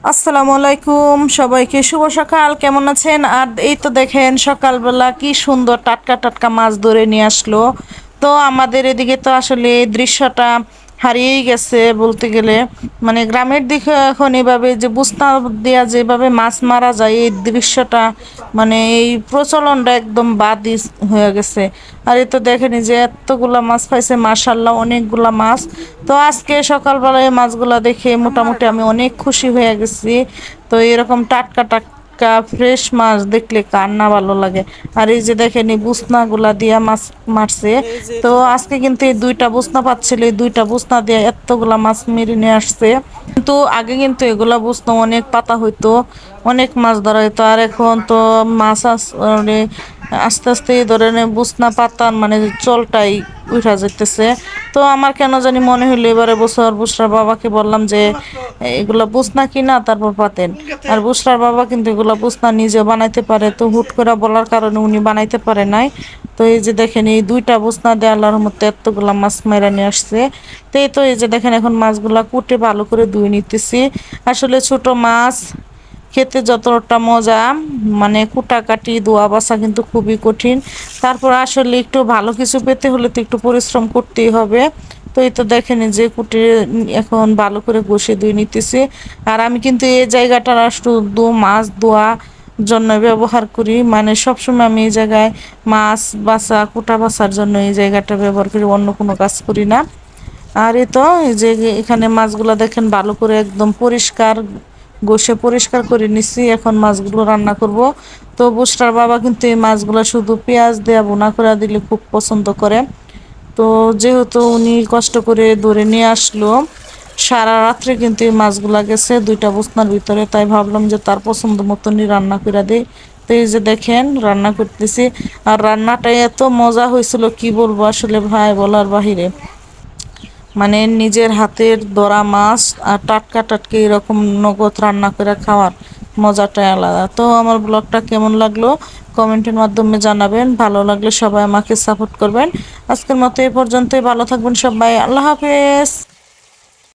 আসসালামু আলাইকুম, সবাইকে শুভ সকাল। কেমন আছেন? আর এই তো দেখেন সকালবেলা কি সুন্দর টাটকা টাটকা মাছ ধরে নিয়ে আসলো। তো আমাদের এদিকে তো আসলে এই দৃশ্যটা হারিয়েই গেছে বলতে গেলে। মানে গ্রামের দিকে এখন এভাবে যে বুস্তা দেয়া যেভাবে মাছ মারা যায় এই দৃশ্যটা, মানে এই প্রচলনটা একদম বাদই হয়ে গেছে। আর এই তো দেখেন এই যে এতগুলা মাছ পাইছে, মাশাল্লাহ অনেকগুলা মাছ। তো আজকে সকালবেলায় এই মাছগুলা দেখে মোটামুটি আমি অনেক খুশি হয়ে গেছি। তো এরকম টাটকা টাটকা ফ্রেশ মাছ দেখলে কার না ভালো লাগে। আর এই যে দেখেন এই বুসনাগুলা দিয়া মাছ মারছে। তো আজকে কিন্তু এই দুইটা বুসনা পাচ্ছিল, এই দুইটা বুসনা দিয়ে এতগুলা মাছ মেরে নিয়ে আসছে। কিন্তু আগে কিন্তু এগুলা বুসনা অনেক পাতা হইতো, অনেক মাছ ধরা হইতো। আর এখন তো মাছ মানে আস্তে আস্তে এই ধরনের বুসনা পাতার মানে চলটাই উঠা যেতেছে। তো আমার কেন জানি মনে হইলো এবারে বছর বুসরার বাবাকে বললাম যে এগুলা বুসনা কিনা তারপর পাতেন। আর বুসরার বাবা কিন্তু এগুলা বুসনা নিজে বানাইতে পারে, তো হুট করে বলার কারণে উনি বানাইতে পারে নাই। তো এই যে দেখেন এই দুইটা বুসনা দিয়ে আল্লাহর মধ্যে এতগুলা মাছ মেরা নিয়ে আসছে। তো এই তো এই যে দেখেন এখন মাছগুলা কুটে ভালো করে ধুয়ে নিতেছি। আসলে ছোট মাছ খেতে যতটা মজা, মানে কুটাকাটি ধোয়া বাছা কিন্তু খুবই কঠিন। তারপর আসলে একটু ভালো কিছু পেতে হলে তো একটু পরিশ্রম করতেই হবে। তো এই তো দেখেন এই যে কুটে এখন ভালো করে ঘষে ধুয়ে নিতেছি। আর আমি কিন্তু এই জায়গাটা শুধু মাছ ধোয়া জন্য ব্যবহার করি, মানে সবসময় আমি এই জায়গায় মাছ বাছা কুটা বাছার জন্য এই জায়গাটা ব্যবহার করি, অন্য কোনো কাজ করি না। আর এই তো এই যে এখানে মাছগুলো দেখেন ভালো করে একদম পরিষ্কার ঘষে পরিষ্কার করে নিচ্ছি, এখন মাছগুলো রান্না করব। তো বুসরার বাবা কিন্তু এই মাছগুলো শুধু পেঁয়াজ দেয়া ভুনা করে দিলে খুব পছন্দ করে। তো যেহেতু উনি কষ্ট করে ধরে নিয়ে আসলো, সারা রাত্রে কিন্তু এই মাছগুলা গেছে দুইটা বস্তার ভিতরে, তাই ভাবলাম যে তার পছন্দ মতনই রান্না করে দিই। তো এই যে দেখেন রান্না করতেছি। আর রান্নাটা এত মজা হয়েছিল কি বলবো, আসলে ভাই বলার বাহিরে। মানে নিজের হাতের ধরা মাছ আর টাটকা টাটকা এরকম নগদ রান্না করে খাওয়ার মজাটাই আলাদা। তো আমার ব্লগটা কেমন লাগলো কমেন্টের মাধ্যমে জানাবেন, ভালো লাগলে সবাই আমাকে সাপোর্ট করবেন। আজকের মতো এই পর্যন্তই, ভালো থাকবেন সবাই, আল্লাহ হাফেজ।